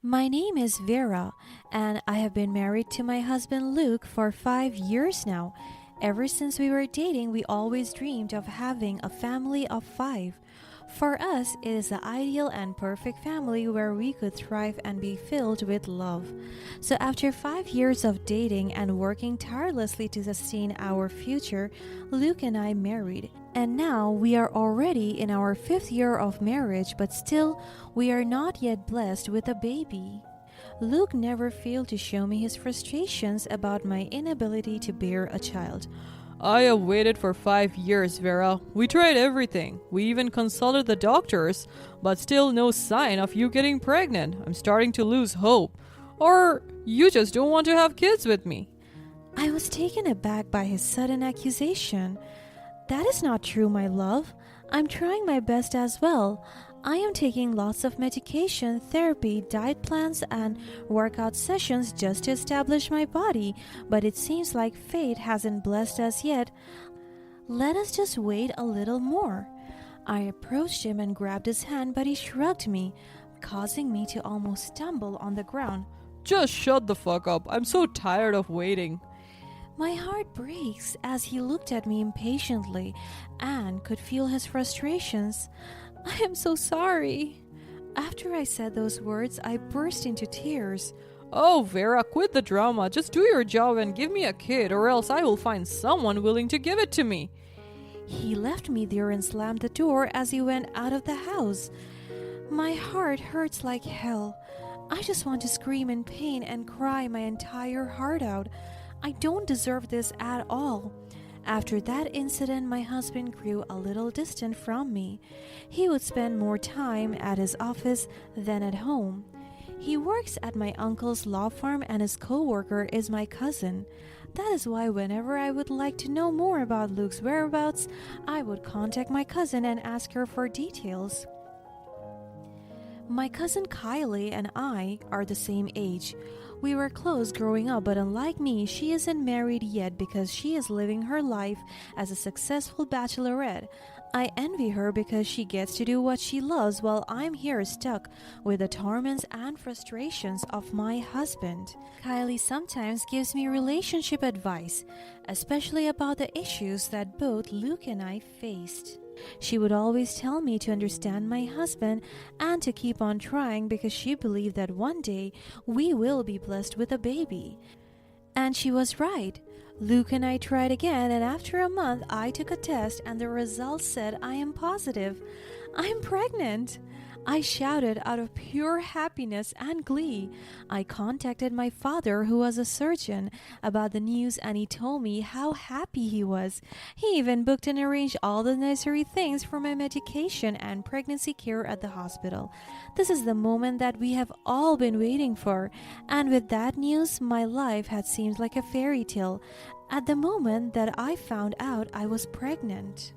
My name is Vera, and I have been married to my husband Luke for 5 years now. Ever since we were dating, we always dreamed of having a family of five. For us, it is the ideal and perfect family where we could thrive and be filled with love. So, after 5 years of dating and working tirelessly to sustain our future, Luke and I married. And now we are already in our fifth year of marriage, but still, we are not yet blessed with a baby. Luke never failed to show me his frustrations about my inability to bear a child. I have waited for 5 years, Vera. We tried everything. We even consulted the doctors, but still no sign of you getting pregnant. I'm starting to lose hope. Or you just don't want to have kids with me. I was taken aback by his sudden accusation. That is not true, my love. I'm trying my best as well. I am taking lots of medication, therapy, diet plans, and workout sessions just to establish my body, but it seems like fate hasn't blessed us yet. Let us just wait a little more. I approached him and grabbed his hand, but he shrugged me, causing me to almost stumble on the ground. Just shut the fuck up. I'm so tired of waiting. My heart breaks as he looked at me impatiently and could feel his frustrations. I am so sorry. After I said those words, I burst into tears. Oh, Vera, quit the drama. Just do your job and give me a kid, or else I will find someone willing to give it to me. He left me there and slammed the door as he went out of the house. My heart hurts like hell. I just want to scream in pain and cry my entire heart out. I don't deserve this at all. After that incident, my husband grew a little distant from me. He would spend more time at his office than at home. He works at my uncle's law firm and his co-worker is my cousin. That is why whenever I would like to know more about Luke's whereabouts, I would contact my cousin and ask her for details. My cousin Kylie and I are the same age. We were close growing up, but unlike me, she isn't married yet because she is living her life as a successful bachelorette. I envy her because she gets to do what she loves while I'm here stuck with the torments and frustrations of my husband. Kylie sometimes gives me relationship advice, especially about the issues that both Luke and I faced. She would always tell me to understand my husband and to keep on trying because she believed that one day we will be blessed with a baby. And she was right. Luke and I tried again, and after a month I took a test and the results said I am positive. I am pregnant. I shouted out of pure happiness and glee. I contacted my father, who was a surgeon, about the news, and he told me how happy he was. He even booked and arranged all the necessary things for my medication and pregnancy care at the hospital. This is the moment that we have all been waiting for, and with that news, my life had seemed like a fairy tale at the moment that I found out I was pregnant.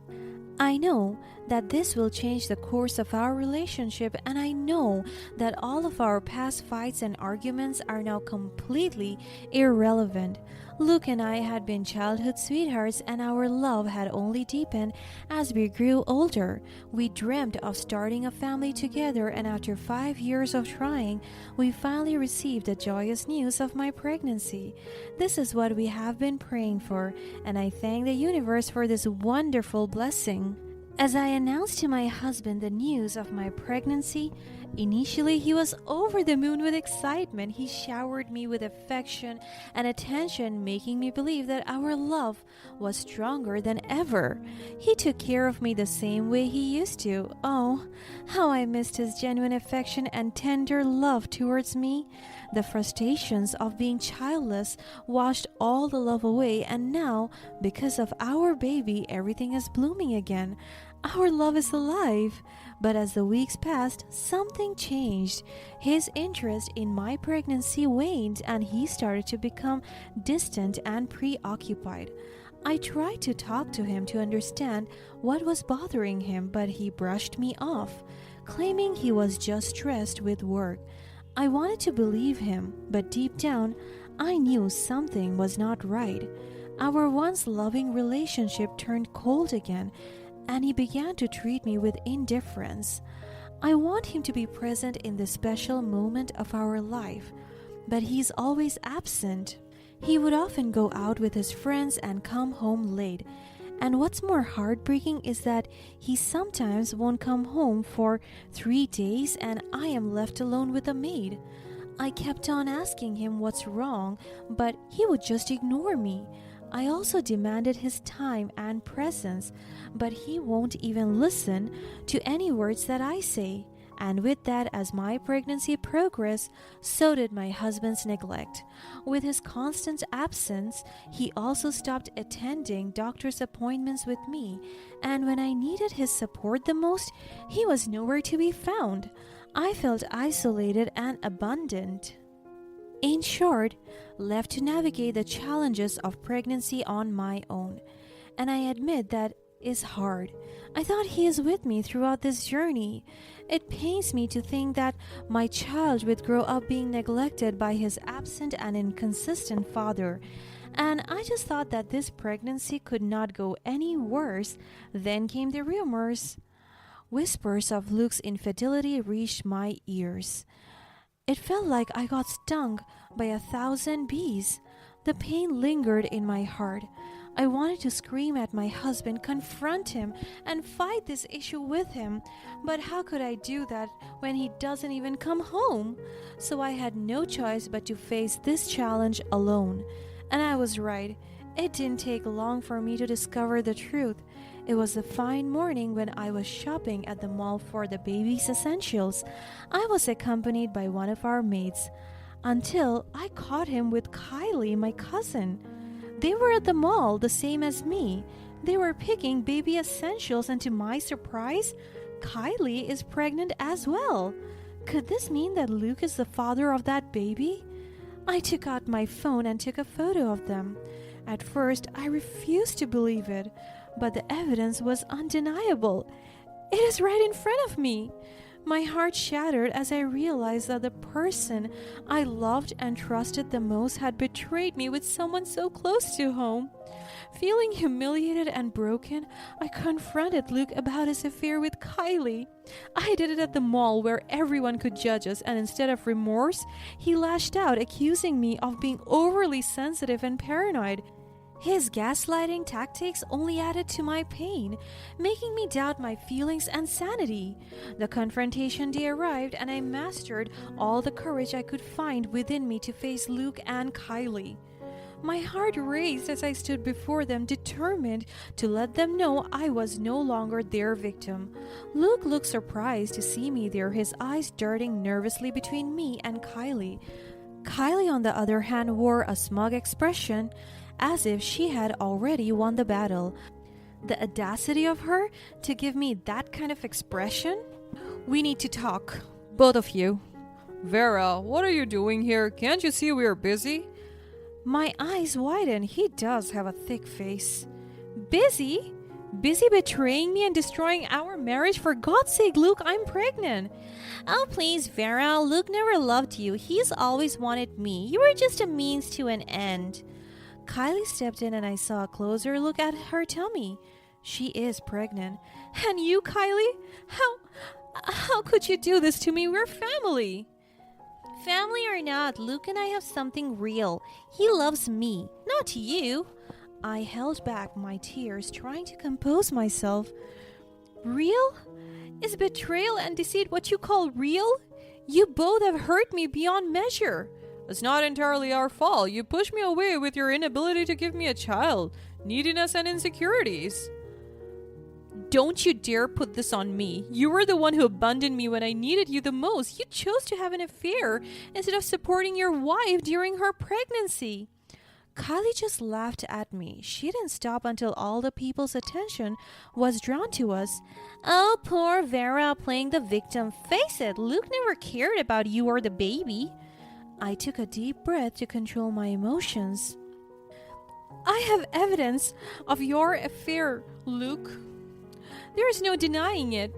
I know that this will change the course of our relationship, and I know that all of our past fights and arguments are now completely irrelevant. Luke and I had been childhood sweethearts, and our love had only deepened as we grew older. We dreamt of starting a family together, and after 5 years of trying, we finally received the joyous news of my pregnancy. This is what we have been praying for, and I thank the universe for this wonderful blessing. As I announced to my husband the news of my pregnancy, initially he was over the moon with excitement. He showered me with affection and attention, making me believe that our love was stronger than ever. He took care of me the same way he used to. Oh, how I missed his genuine affection and tender love towards me. The frustrations of being childless washed all the love away, and now, because of our baby, everything is blooming again. Our love is alive. But as the weeks passed, something changed. His interest in my pregnancy waned, and he started to become distant and preoccupied. I tried to talk to him to understand what was bothering him, but he brushed me off, claiming he was just stressed with work. I wanted to believe him, but deep down, I knew something was not right. Our once loving relationship turned cold again, and he began to treat me with indifference. I want him to be present in this special moment of our life, but he's always absent. He would often go out with his friends and come home late. And what's more heartbreaking is that he sometimes won't come home for 3 days and I am left alone with a maid. I kept on asking him what's wrong, but he would just ignore me. I also demanded his time and presence, but he won't even listen to any words that I say. And with that, as my pregnancy progressed, so did my husband's neglect. With his constant absence, he also stopped attending doctor's appointments with me, and when I needed his support the most, he was nowhere to be found. I felt isolated and abandoned. In short, left to navigate the challenges of pregnancy on my own. And I admit that is hard. I thought he is with me throughout this journey. It pains me to think that my child would grow up being neglected by his absent and inconsistent father. And I just thought that this pregnancy could not go any worse. Then came the rumors. Whispers of Luke's infidelity reached my ears. It felt like I got stung by 1,000 bees. The pain lingered in my heart. I wanted to scream at my husband, confront him, and fight this issue with him. But how could I do that when he doesn't even come home? So I had no choice but to face this challenge alone. And I was right. It didn't take long for me to discover the truth. It was a fine morning when I was shopping at the mall for the baby's essentials. I was accompanied by one of our maids until I caught him with Kylie, my cousin. They were at the mall, the same as me. They were picking baby essentials, and to my surprise, Kylie is pregnant as well. Could this mean that Luke is the father of that baby? I took out my phone and took a photo of them. At first, I refused to believe it, but the evidence was undeniable. It is right in front of me. My heart shattered as I realized that the person I loved and trusted the most had betrayed me with someone so close to home. Feeling humiliated and broken, I confronted Luke about his affair with Kylie. I did it at the mall where everyone could judge us, and instead of remorse, he lashed out, accusing me of being overly sensitive and paranoid. His gaslighting tactics only added to my pain, making me doubt my feelings and sanity. The confrontation day arrived, and I mastered all the courage I could find within me to face Luke and Kylie. My heart raced as I stood before them, determined to let them know I was no longer their victim. Luke looked surprised to see me there, his eyes darting nervously between me and Kylie. Kylie, on the other hand, wore a smug expression, as if she had already won the battle. The audacity of her to give me that kind of expression? We need to talk, both of you. Vera, what are you doing here? Can't you see we're busy? My eyes widened. He does have a thick face. Busy? Busy betraying me and destroying our marriage? For God's sake, Luke, I'm pregnant. Oh, please, Vera. Luke never loved you. He's always wanted me. You were just a means to an end. Kylie stepped in and I saw a closer look at her tummy. She is pregnant. And you, Kylie? How could you do this to me? We're family. Family or not, Luke and I have something real. He loves me, not you. I held back my tears, trying to compose myself. Real? Is betrayal and deceit what you call real? You both have hurt me beyond measure. It's not entirely our fault. You pushed me away with your inability to give me a child, neediness, and insecurities. Don't you dare put this on me. You were the one who abandoned me when I needed you the most. You chose to have an affair instead of supporting your wife during her pregnancy. Kylie just laughed at me. She didn't stop until all the people's attention was drawn to us. Oh, poor Vera playing the victim. Face it, Luke never cared about you or the baby. I took a deep breath to control my emotions. I have evidence of your affair, Luke. There is no denying it.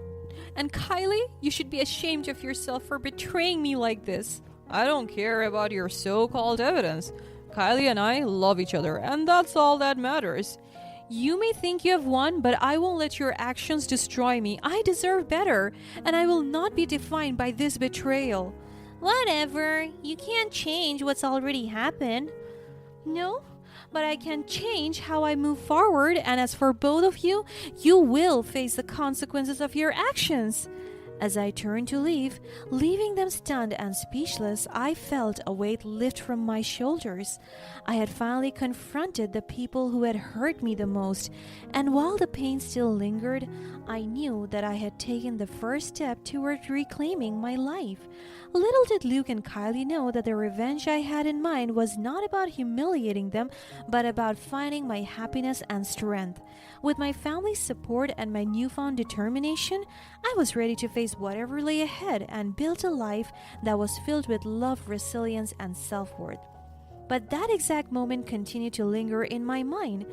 And Kylie, you should be ashamed of yourself for betraying me like this. I don't care about your so-called evidence. Kylie and I love each other, and that's all that matters. You may think you have won, but I won't let your actions destroy me. I deserve better, and I will not be defined by this betrayal. Whatever. You can't change what's already happened. No, but I can change how I move forward, and as for both of you, you will face the consequences of your actions. As I turned to leave, leaving them stunned and speechless, I felt a weight lift from my shoulders. I had finally confronted the people who had hurt me the most, and while the pain still lingered, I knew that I had taken the first step toward reclaiming my life. Little did Luke and Kylie know that the revenge I had in mind was not about humiliating them, but about finding my happiness and strength. With my family's support and my newfound determination, I was ready to face whatever lay ahead and build a life that was filled with love, resilience, and self-worth. But that exact moment continued to linger in my mind.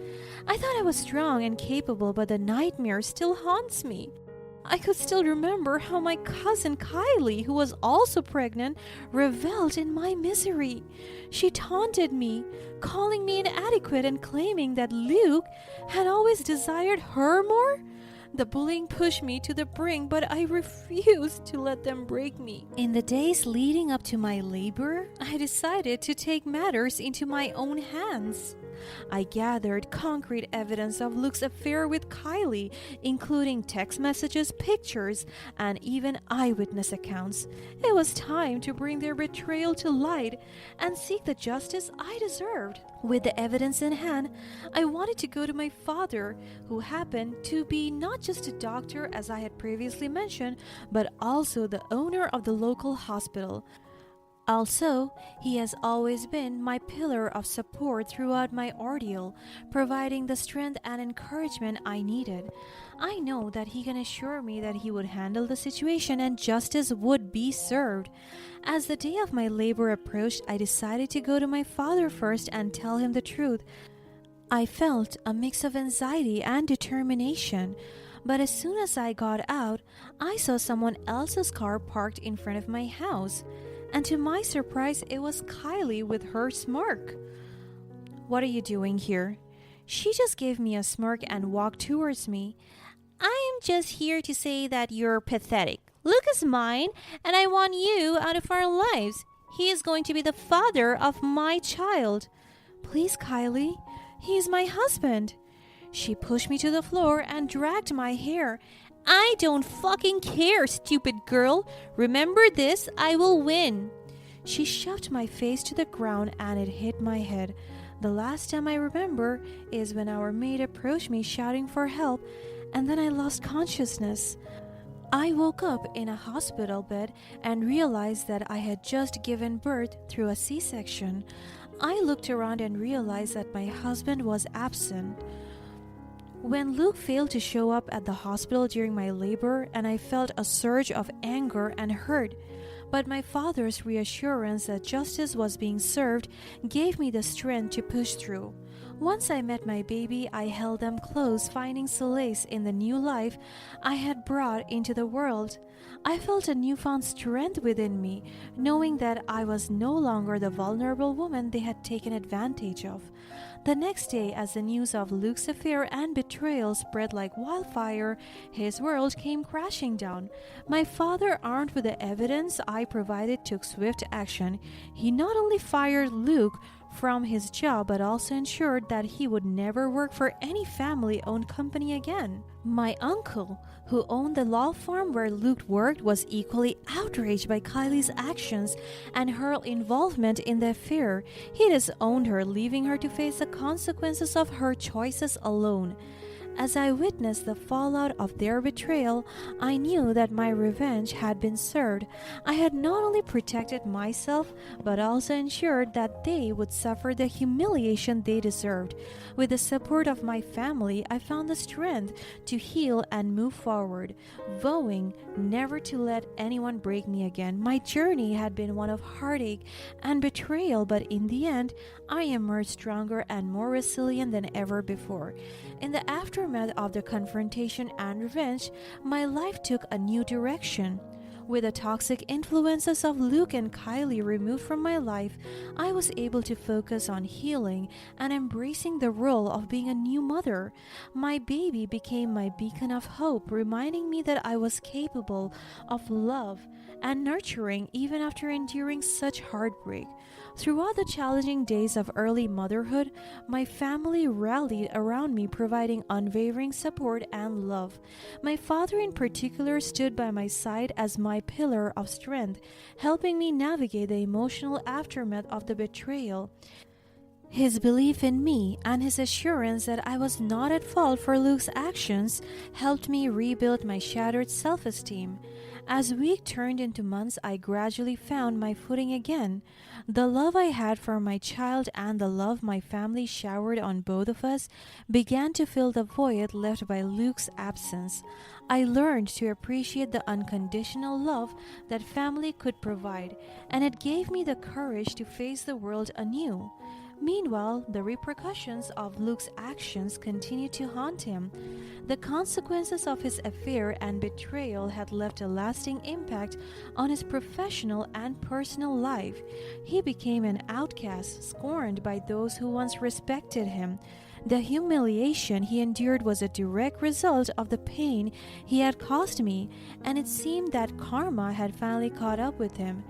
I thought I was strong and capable, but the nightmare still haunts me. I could still remember how my cousin Kylie, who was also pregnant, reveled in my misery. She taunted me, calling me inadequate and claiming that Luke had always desired her more. The bullying pushed me to the brink, but I refused to let them break me. In the days leading up to my labor, I decided to take matters into my own hands. I gathered concrete evidence of Luke's affair with Kylie, including text messages, pictures, and even eyewitness accounts. It was time to bring their betrayal to light and seek the justice I deserved. With the evidence in hand, I wanted to go to my father, who happened to be not just a doctor as I had previously mentioned, but also the owner of the local hospital. Also, he has always been my pillar of support throughout my ordeal, providing the strength and encouragement I needed. I know that he can assure me that he would handle the situation and justice would be served. As the day of my labor approached, I decided to go to my father first and tell him the truth. I felt a mix of anxiety and determination. But as soon as I got out, I saw someone else's car parked in front of my house. And to my surprise, it was Kylie with her smirk. "What are you doing here?" She just gave me a smirk and walked towards me. I am just here to say that you're pathetic. Luke is mine, and I want you out of our lives. He is going to be the father of my child. "Please, Kylie, he is my husband." She pushed me to the floor and dragged my hair. I don't fucking care, stupid girl. Remember this, I will win. She shoved my face to the ground and it hit my head. The last time I remember is when our maid approached me shouting for help, and then I lost consciousness. I woke up in a hospital bed and realized that I had just given birth through a C-section. I looked around and realized that my husband was absent. When Luke failed to show up at the hospital during my labor, and I felt a surge of anger and hurt, but my father's reassurance that justice was being served gave me the strength to push through. Once I met my baby, I held them close, finding solace in the new life I had brought into the world. I felt a newfound strength within me, knowing that I was no longer the vulnerable woman they had taken advantage of. The next day, as the news of Luke's affair and betrayal spread like wildfire, his world came crashing down. My father, armed with the evidence I provided, took swift action. He not only fired Luke from his job, but also ensured that he would never work for any family-owned company again. My uncle, who owned the law firm where Luke worked, was equally outraged by Kylie's actions and her involvement in the affair. He disowned her, leaving her to face the consequences of her choices alone. As I witnessed the fallout of their betrayal, I knew that my revenge had been served. I had not only protected myself, but also ensured that they would suffer the humiliation they deserved. With the support of my family, I found the strength to heal and move forward, vowing never to let anyone break me again. My journey had been one of heartache and betrayal, but in the end, I emerged stronger and more resilient than ever before. In the aftermath of the confrontation and revenge, my life took a new direction. With the toxic influences of Luke and Kylie removed from my life, I was able to focus on healing and embracing the role of being a new mother. My baby became my beacon of hope, reminding me that I was capable of love and nurturing even after enduring such heartbreak. Throughout the challenging days of early motherhood, my family rallied around me, providing unwavering support and love. My father, in particular, stood by my side as my pillar of strength, helping me navigate the emotional aftermath of the betrayal. His belief in me and his assurance that I was not at fault for Luke's actions helped me rebuild my shattered self-esteem. As weeks turned into months, I gradually found my footing again. The love I had for my child and the love my family showered on both of us began to fill the void left by Luke's absence. I learned to appreciate the unconditional love that family could provide, and it gave me the courage to face the world anew. Meanwhile, the repercussions of Luke's actions continued to haunt him. The consequences of his affair and betrayal had left a lasting impact on his professional and personal life. He became an outcast, scorned by those who once respected him. The humiliation he endured was a direct result of the pain he had caused me, and it seemed that karma had finally caught up with him.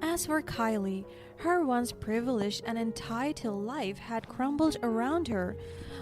As for Kylie, her once privileged and entitled life had crumbled around her.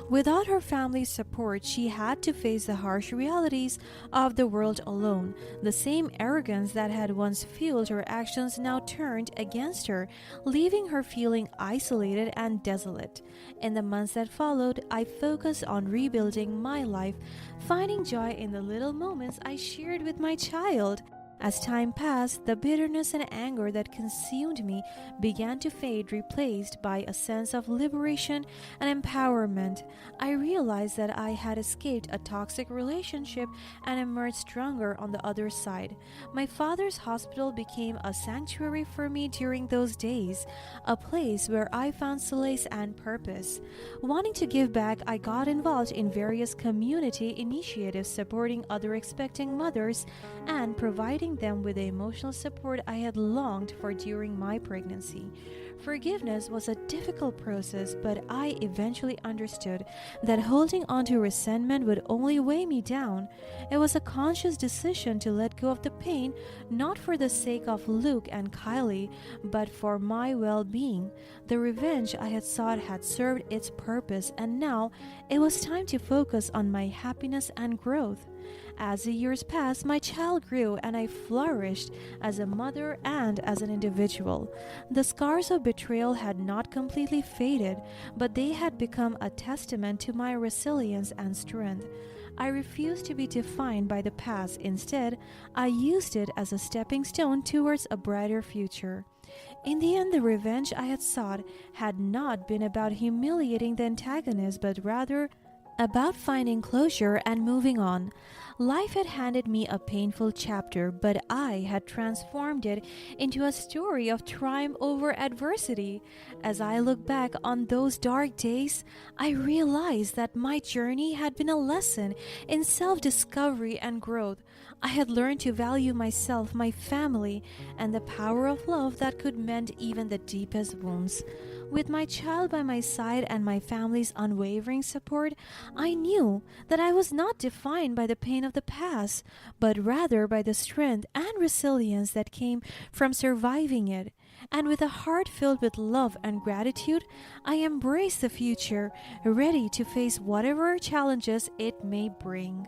Without her family's support, she had to face the harsh realities of the world alone. The same arrogance that had once fueled her actions now turned against her, leaving her feeling isolated and desolate. In the months that followed, I focused on rebuilding my life, finding joy in the little moments I shared with my child. As time passed, the bitterness and anger that consumed me began to fade, replaced by a sense of liberation and empowerment. I realized that I had escaped a toxic relationship and emerged stronger on the other side. My father's hospital became a sanctuary for me during those days, a place where I found solace and purpose. Wanting to give back, I got involved in various community initiatives supporting other expecting mothers and providing them with the emotional support I had longed for during my pregnancy. Forgiveness was a difficult process, but I eventually understood that holding on to resentment would only weigh me down. It was a conscious decision to let go of the pain, not for the sake of Luke and Kylie, but for my well-being. The revenge I had sought had served its purpose, and now it was time to focus on my happiness and growth. As the years passed, my child grew and I flourished as a mother and as an individual. The scars of betrayal had not completely faded, but they had become a testament to my resilience and strength. I refused to be defined by the past. Instead, I used it as a stepping stone towards a brighter future. In the end, the revenge I had sought had not been about humiliating the antagonist, but rather about finding closure and moving on. Life had handed me a painful chapter, but I had transformed it into a story of triumph over adversity. As I look back on those dark days, I realized that my journey had been a lesson in self-discovery and growth. I had learned to value myself, my family, and the power of love that could mend even the deepest wounds. With my child by my side and my family's unwavering support, I knew that I was not defined by the pain of the past, but rather by the strength and resilience that came from surviving it. And with a heart filled with love and gratitude, I embrace the future, ready to face whatever challenges it may bring.